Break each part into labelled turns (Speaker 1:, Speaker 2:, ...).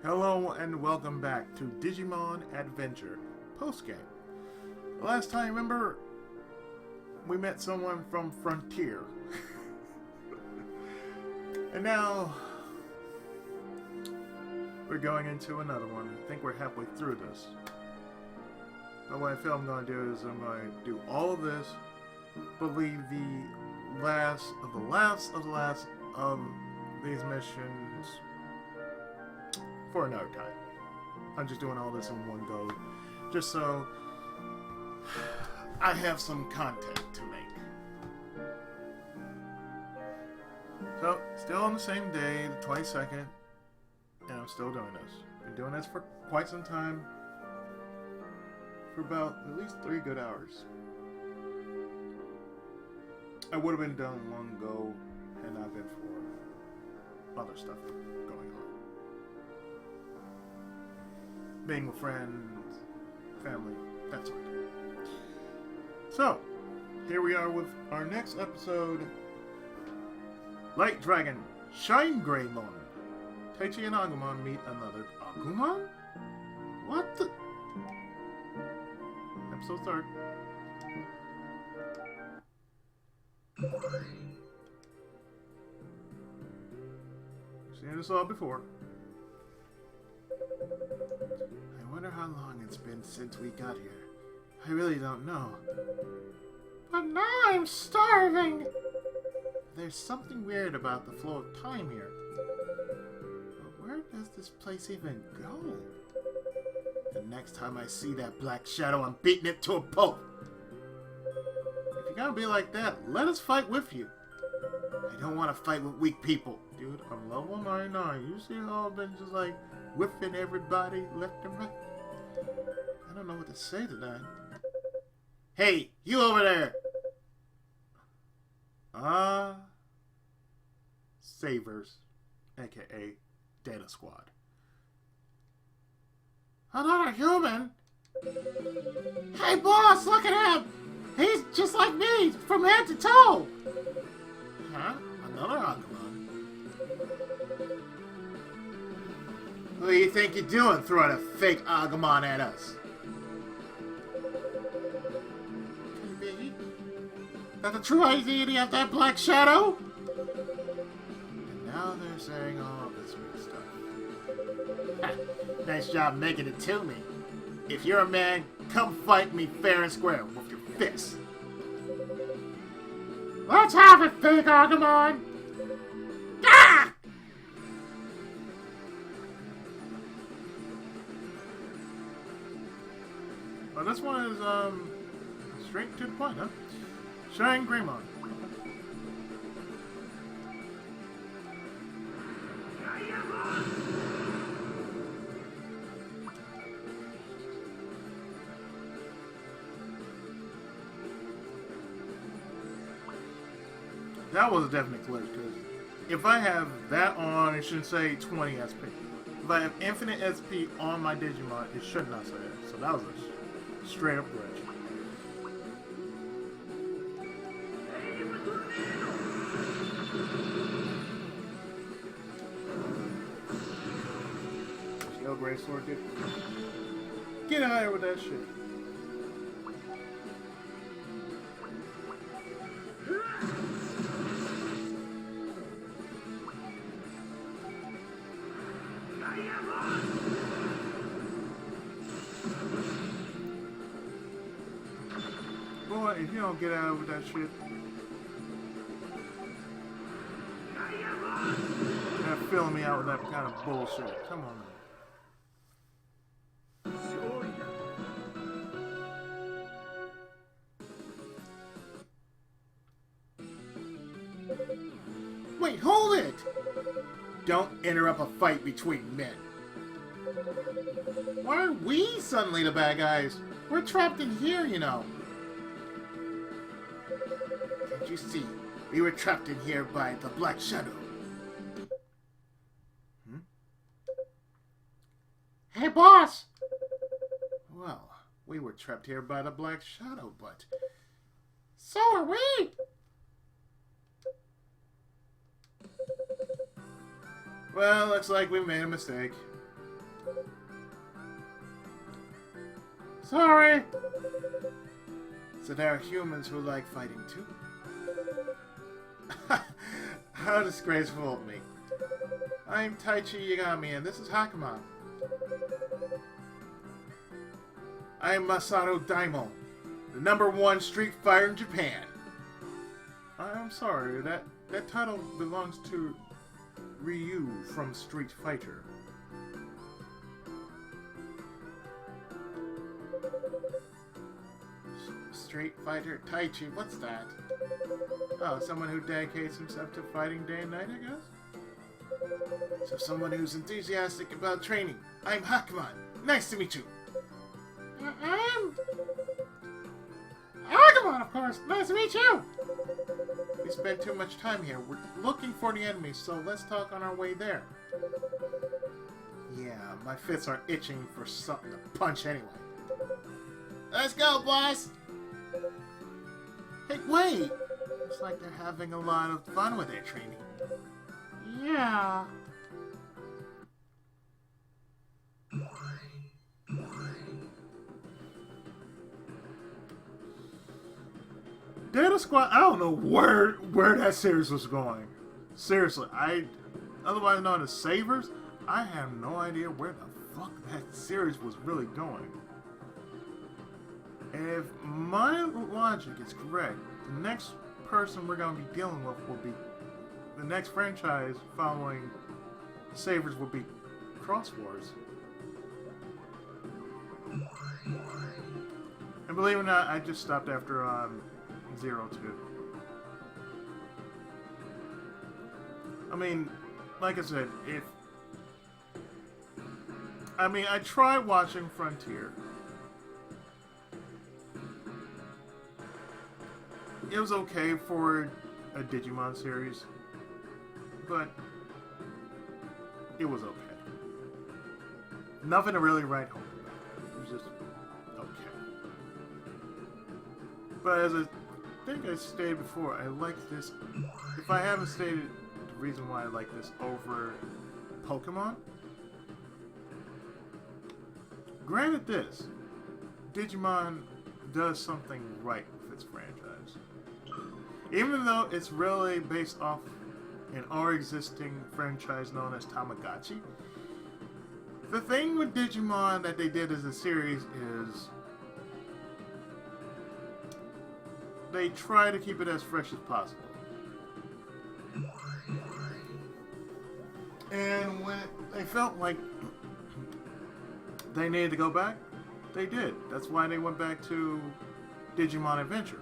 Speaker 1: Hello and welcome back to Digimon Adventure postgame. Last time, remember, we met someone from Frontier. And now, we're going into another one. I think we're halfway through this. But what I feel I'm going to do is I'm going to do all of this, but leave the last of these missions for another time. I'm just doing all this in one go, just so I have some content to make. So, still on the same day, the 22nd, and I'm still doing this. Been doing this for quite some time, for about at least 3 good hours. I would have been done long ago, had not been for other stuff going on. Being with friends, family, that sort of thing. So, here we are with our next episode. Light Dragon, ShineGreymon. Taichi and Agumon meet another Agumon? What the? Episode start. Seen this all before. I wonder how long it's been since we got here. I really don't know. But now I'm starving! There's something weird about the flow of time here. But where does this place even go? The next time I see that black shadow, I'm beating it to a pulp. If you're gonna be like that, let us fight with you. I don't want to fight with weak people. Dude, I'm level 99. You see how I've been just like whipping everybody left and right? I don't know what to say to that. Hey, you over there! Savers, aka Data Squad. Another human? Hey boss, look at him! He's just like me, from head to toe! Huh? Another Agumon? What do you think you're doing, throwing a fake Agumon at us? Can it be? That the true identity of that black shadow? And now they're saying all this weird stuff. Nice job making it to me. If you're a man, come fight me fair and square with your fists. Let's have it, fake Agumon! Ah! Well, this one is straight to the point, huh? ShineGreymon. That was a definite glitch, because if I have that on, it should say 20 SP. If I have infinite SP on my Digimon, it should not say that. So that was a straight up glitch. No gray sword, dude. Get out of here with that shit. Boy, if you don't get out with that shit. You're filling me out with that kind of bullshit. Come on, man. Wait, hold it! Don't interrupt a fight between men. Why are we suddenly the bad guys? We're trapped in here, you know. Can't you see? We were trapped in here by the Black Shadow. Hey, boss! Well, we were trapped here by the Black Shadow, but... So are we! Well, looks like we made a mistake. Sorry! So there are humans who like fighting too? How disgraceful of me. I'm Taichi Yagami and this is Hakamon. I am Masaru Daimon, the #1 Street Fighter in Japan. I'm sorry, that title belongs to Ryu from Street Fighter. Street Fighter Taichi, what's that? Oh, someone who dedicates himself to fighting day and night, I guess? So someone who's enthusiastic about training. I'm Hakamon. Nice to meet you. I'm Hakamon, of course. Nice to meet you. We spent too much time here. We're looking for the enemy, so let's talk on our way there. Yeah, my fists are itching for something to punch anyway. Let's go, boss! Hey, wait! Looks like they're having a lot of fun with their training. Yeah. Data Squad, I don't know where that series was going. Seriously, otherwise known as Savers, I have no idea where the fuck that series was really going. If my logic is correct, the next person we're going to be dealing with will be the next franchise following Savers will be Cross Wars. And believe it or not, I just stopped after 02. I mean, like I said, I tried watching Frontier. It was okay for a Digimon series, but it was okay. Nothing to really write home about. It was just okay. But as I think I stated before, I like this. If I haven't stated the reason why I like this over Pokemon, granted this, Digimon does something right with its franchise. Even though it's really based off an already existing franchise known as Tamagotchi, the thing with Digimon that they did as a series is they try to keep it as fresh as possible. And when they felt like they needed to go back, they did. That's why they went back to Digimon Adventure.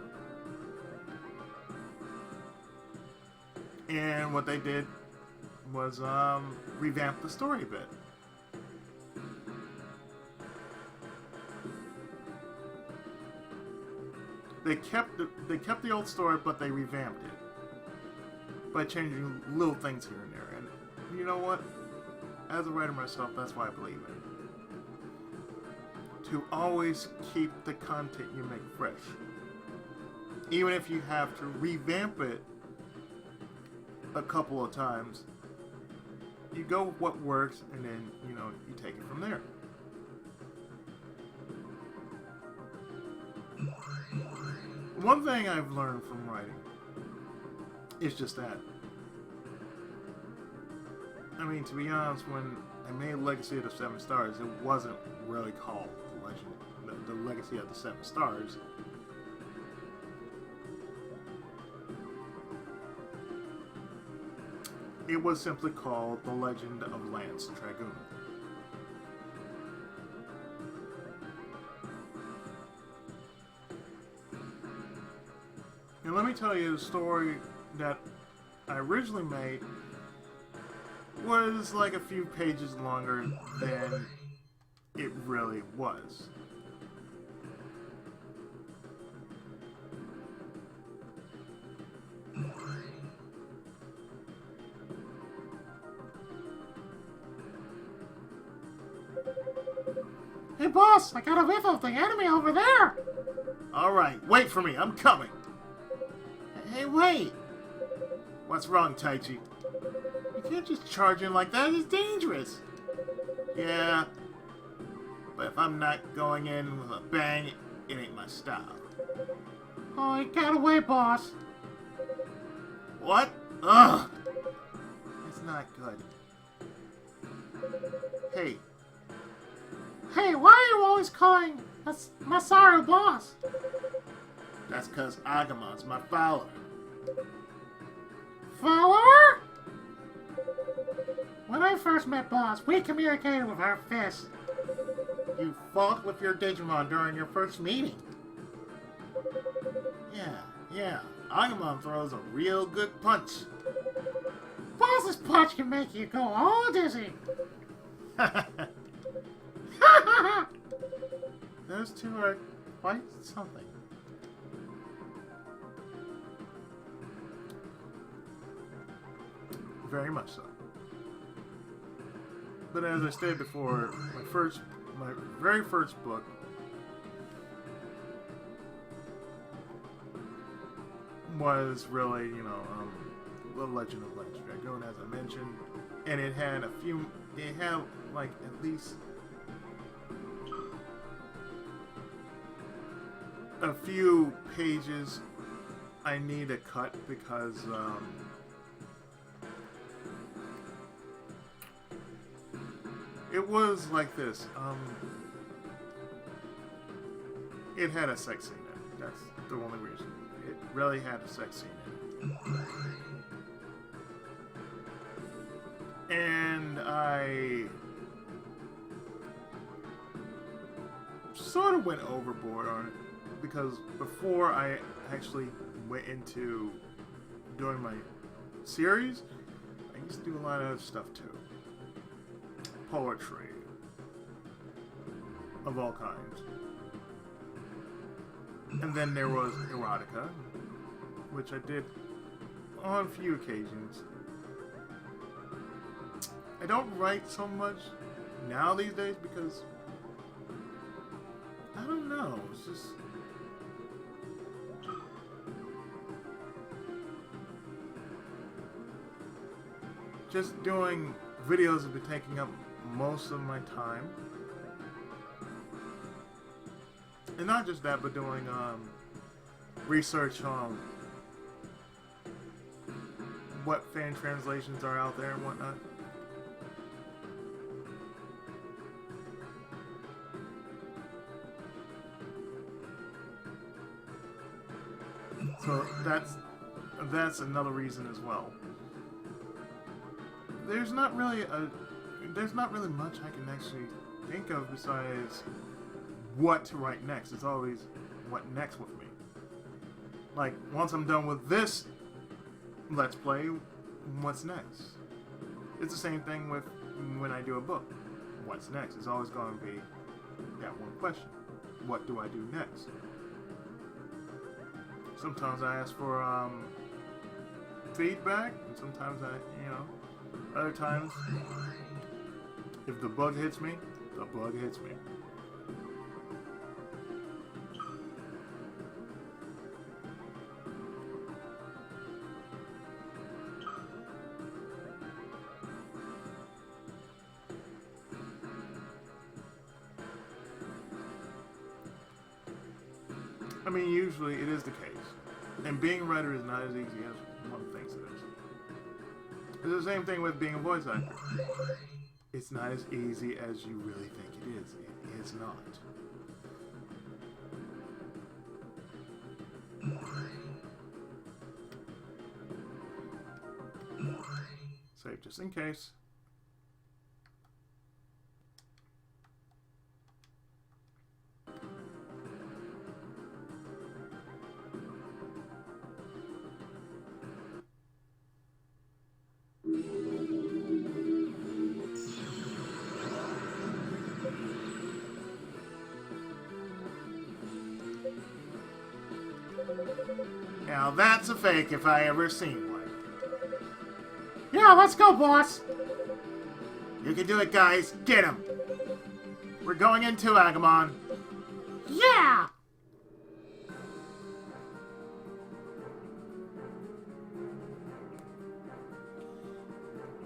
Speaker 1: And what they did was revamp the story a bit. They kept the old story, but they revamped it by changing little things here and there. And you know what? As a writer myself, that's why I believe in. To always keep the content you make fresh, even if you have to revamp it a couple of times, you go with what works, and then you take it from there. One thing I've learned from writing is just that. I mean, to be honest, when I made Legacy of the Seven Stars, it wasn't really called the Legacy of the Seven Stars. It was simply called The Legend of Lance Dragoon. And let me tell you, the story that I originally made was like a few pages longer than it really was.
Speaker 2: Hey boss, I got a whiff of the enemy over there!
Speaker 1: Alright, wait for me, I'm coming! Hey, wait! What's wrong, Taichi? You can't just charge in like that, it's dangerous! Yeah, But if I'm not going in with a bang, it ain't my style.
Speaker 2: Oh, he got away, boss.
Speaker 1: What? Ugh! That's not good. Hey.
Speaker 2: Hey, why are you always calling us Masaru boss?
Speaker 1: That's because Agumon's my follower.
Speaker 2: Follower? When I first met Boss, we communicated with our fists.
Speaker 1: You fought with your Digimon during your first meeting. Yeah. Agumon throws a real good punch.
Speaker 2: Boss's punch can make you go all dizzy.
Speaker 1: Those two are quite something. Very much so. But as I stated before, my very first book was really, The Legend of Legend Dragoon, as I mentioned, and it had like at least a few pages I need to cut because it was like this. It had a sex scene in it. That's the only reason. It really had a sex scene in it. And I sort of went overboard on it because before I actually went into doing my series, I used to do a lot of other stuff too. Poetry of all kinds. And then there was erotica, which I did on a few occasions. I don't write so much now these days because I don't know, it's just doing videos have been taking up most of my time. And not just that, but doing research on what fan translations are out there and whatnot. So that's another reason as well. There's not really much I can actually think of besides what to write next. It's always what next with me. Like, once I'm done with this Let's Play, what's next? It's the same thing with when I do a book. What's next? It's always going to be that one question. What do I do next? Sometimes I ask for feedback, and sometimes other times, if the bug hits me, the bug hits me. I mean, usually it is the case. And being a writer is not as easy as one thinks it is. It's the same thing with being a voice actor. It's not as easy as you really think it is. It is not. Save just in case. Now that's a fake if I ever seen one.
Speaker 2: Yeah, let's go, boss.
Speaker 1: You can do it, guys. Get him. We're going into Agumon.
Speaker 2: Yeah!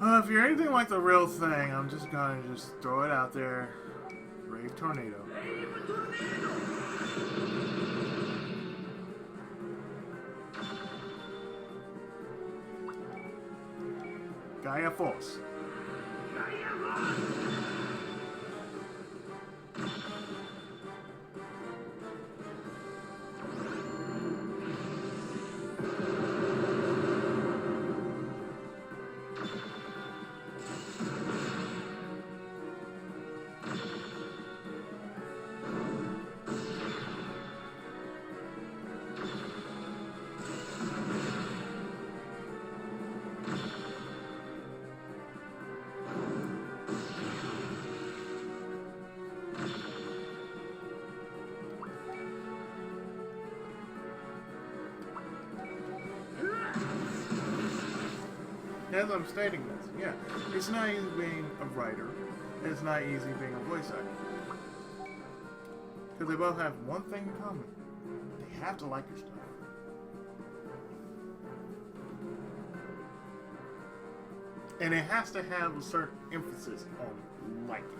Speaker 1: If you're anything like the real thing, I'm just gonna throw it out there Brave Tornado. Gaia Force. As I'm stating this, yeah, it's not easy being a writer, and it's not easy being a voice actor. Because they both have one thing in common. They have to like your stuff. And it has to have a certain emphasis on liking.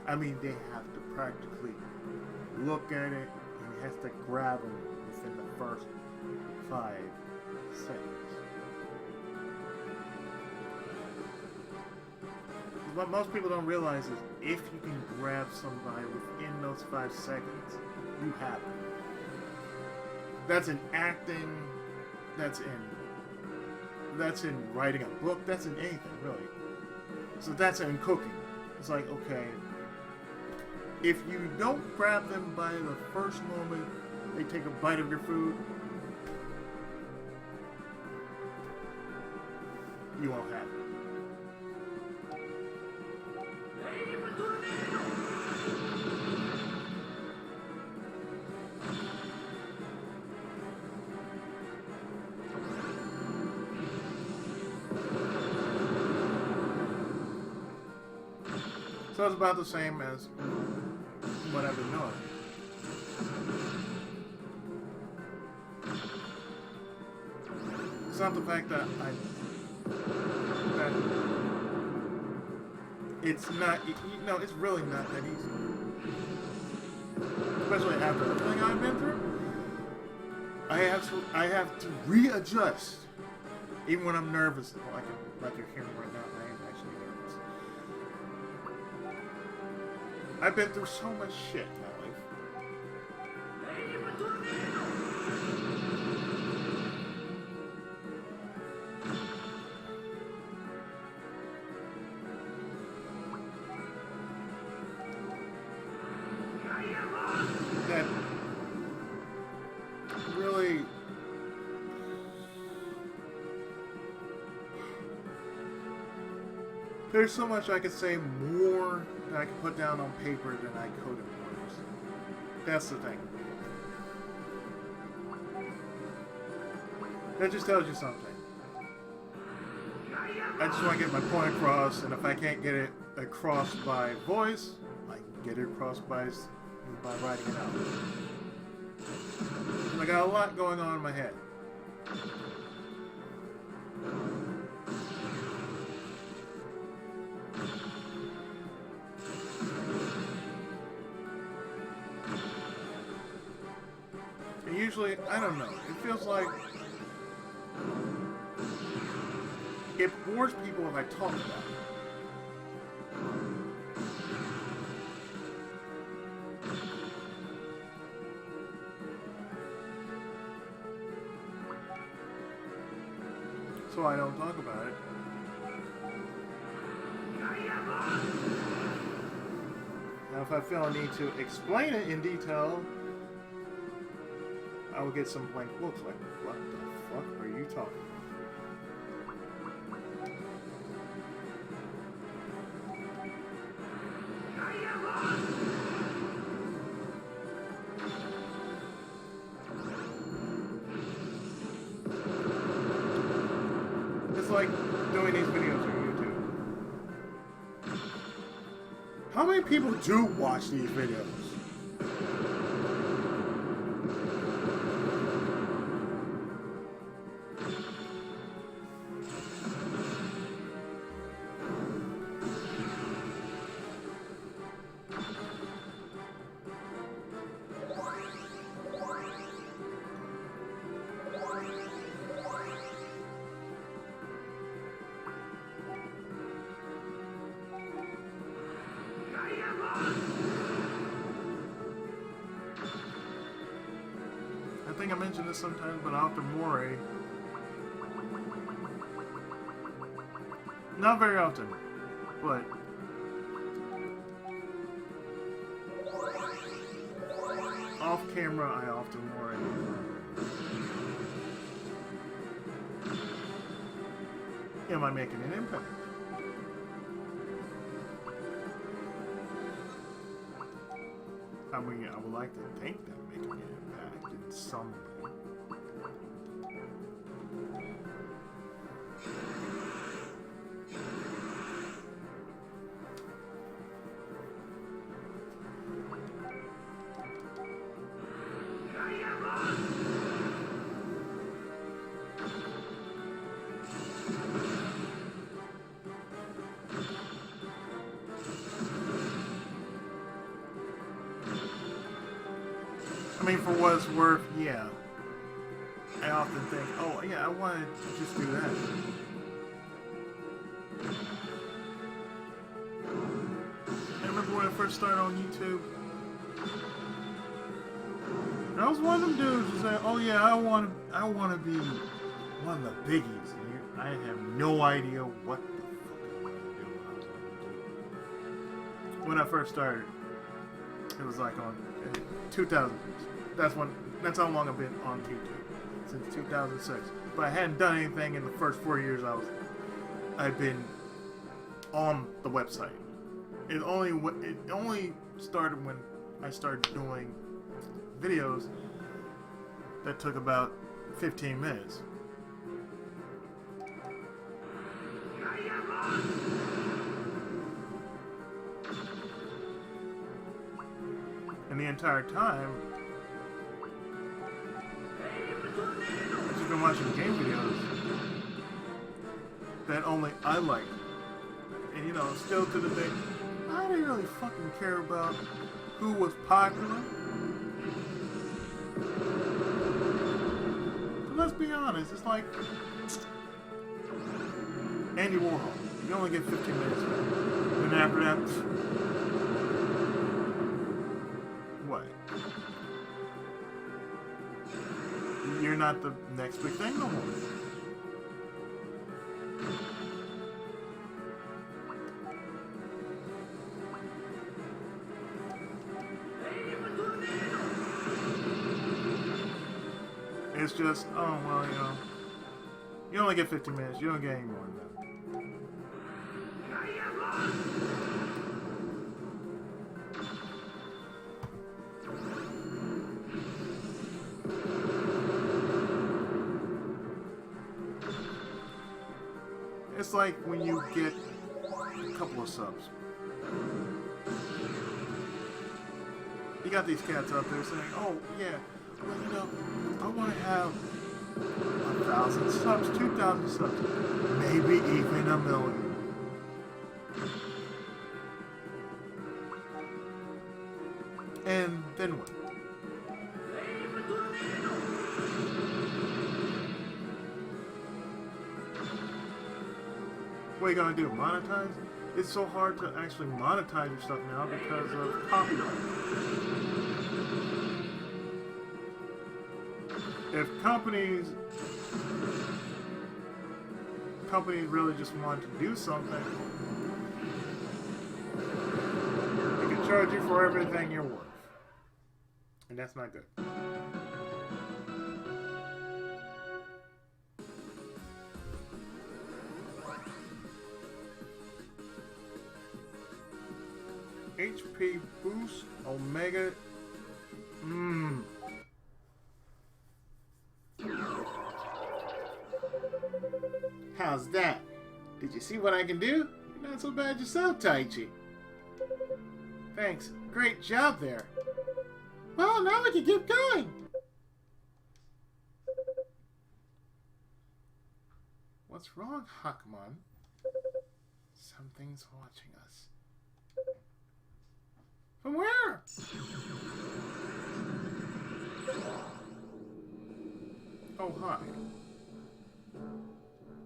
Speaker 1: I mean, they have to practically look at it, and it has to grab them within the first 5 seconds. What most people don't realize is if you can grab somebody within those 5 seconds, you have them. That's in acting, that's in writing a book, that's in anything, really. So that's in cooking. It's like, okay, if you don't grab them by the first moment they take a bite of your food, you won't have it. So it's about the same as what I've been doing. It's not the fact that it's not, it's really not that easy. Especially after everything I've been through. I have to readjust. Even when I'm nervous, like you're hearing right now, I am actually nervous. I've been through so much shit in my life. That really there's so much I could say more that I could put down on paper than I could in words. That's the thing. That just tells you something. I just want to get my point across, and if I can't get it across by voice, I can get it across by writing it out. And I got a lot going on in my head. And usually, I don't know, it feels like it bores people if I talk about it. So I don't talk about it. Now if I feel a need to explain it in detail, I will get some blank looks like, what the fuck are you talking about? It's like doing these videos on YouTube. How many people do watch these videos? think I mentioned this sometimes, but after Moray, not very often, but off camera, I often Moray. Am I making an impact? I mean, I would like to think that I'm making an impact in some way. I mean, for what it's worth, yeah. I often think, oh, yeah, I want to just do that. I remember when I first started on YouTube, I was one of them dudes who said, oh, yeah, I want to be one of the biggies. And I have no idea what the fuck I want to do when I was on YouTube. When I first started, it was like on 2000. That's how long I've been on YouTube, since 2006. But I hadn't done anything in the first 4 years I've been on the website. It only started when I started doing videos that took about 15 minutes. And the entire time, I've just been watching game videos that only I like. And you know, still to the day, I didn't really fucking care about who was popular. But let's be honest, it's like Andy Warhol. You only get 15 minutes. And after that, what? You're not the next big thing no more. It's just, oh, well, you know, you only get 15 minutes. You don't get any more than that. It's like when you get a couple of subs. You got these cats out there saying, oh, yeah, well, you know, I want to have 1,000 subs, 2,000 subs, maybe even 1 million. And then what? What are you gonna do? Monetize? It's so hard to actually monetize your stuff now because of copyright. If companies really just want to do something, they can charge you for everything you're worth. And that's not good. HP boost, Omega. How's that? Did you see what I can do? You're not so bad yourself, Taichi. Thanks. Great job there.
Speaker 2: Well, now we can keep going.
Speaker 1: What's wrong, Hakuman? Something's watching us.
Speaker 2: From where?
Speaker 1: Oh, hi.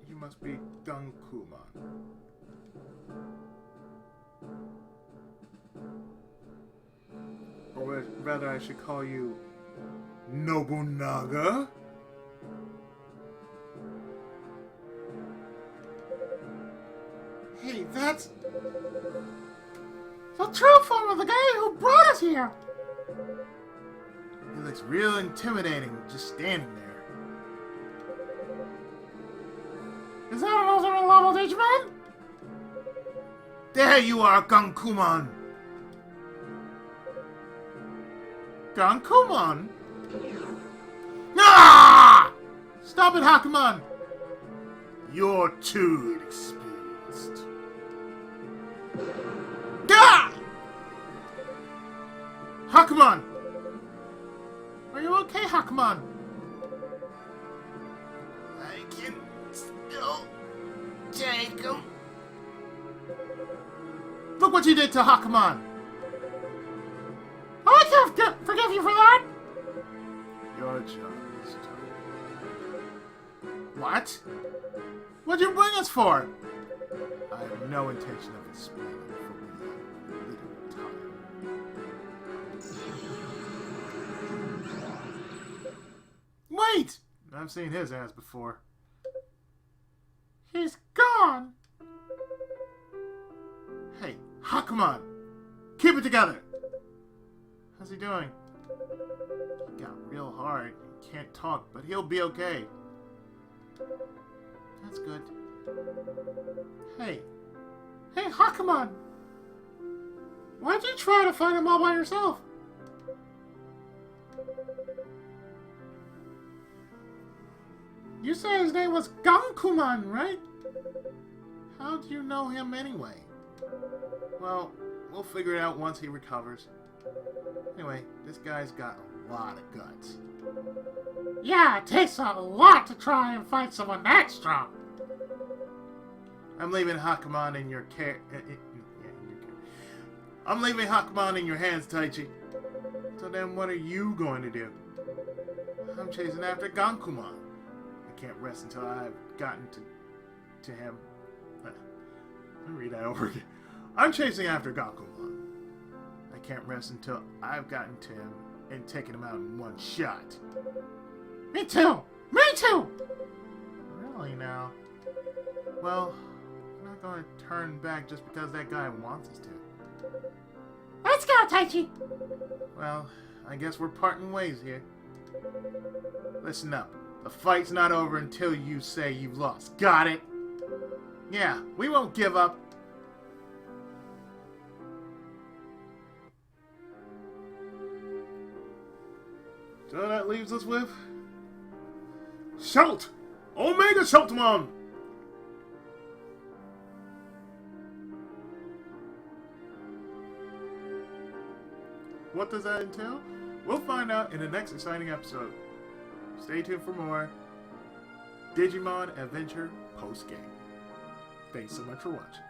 Speaker 1: You must be Dunkuman. Or rather, I should call you Nobunaga? Hey, that's
Speaker 2: the true form of the guy who brought us here.
Speaker 1: He looks real intimidating just standing there.
Speaker 2: Is that an alternate level Digimon?
Speaker 1: There you are, Gankumon! Gankumon? Ah! Stop it, Hakumon! You're too inexperienced. Ah! Hakumon!
Speaker 2: Are you okay, Hakumon?
Speaker 1: I can still take him. Look what you did to Hakumon!
Speaker 2: I can't forgive you for that!
Speaker 1: Your job is done. What? What'd you bring us for? I have no intention of explaining for little time. Wait! I've seen his ass before.
Speaker 2: He's gone!
Speaker 1: Hey, Hakumon! Keep it together! How's he doing? He got real hard. He can't talk, but he'll be okay. That's good. Hey.
Speaker 2: Hey, Hakumon! Why'd you try to fight him all by yourself? You said his name was Gankumon, right?
Speaker 1: How do you know him anyway? Well, we'll figure it out once he recovers. Anyway, this guy's got a lot of guts.
Speaker 2: Yeah, it takes a lot to try and fight someone that strong.
Speaker 1: I'm leaving Hakumon in your care. I'm leaving Hakumon in your hands, Taichi. So then what are you going to do? I'm chasing after Gankumon. I can't rest until I've gotten to him. Let me read that over again. I'm chasing after Gankumon. I can't rest until I've gotten to him and taken him out in one shot.
Speaker 2: Me too! Me too!
Speaker 1: Really now? Well, I'm not going to turn back just because that guy wants us to.
Speaker 2: Let's go, Taichi!
Speaker 1: Well, I guess we're parting ways here. Listen up. The fight's not over until you say you've lost. Got it? Yeah, we won't give up. So that leaves us with... Shout! Omega Shoutmon! What does that entail? We'll find out in the next exciting episode. Stay tuned for more Digimon Adventure post-game. Thanks so much for watching.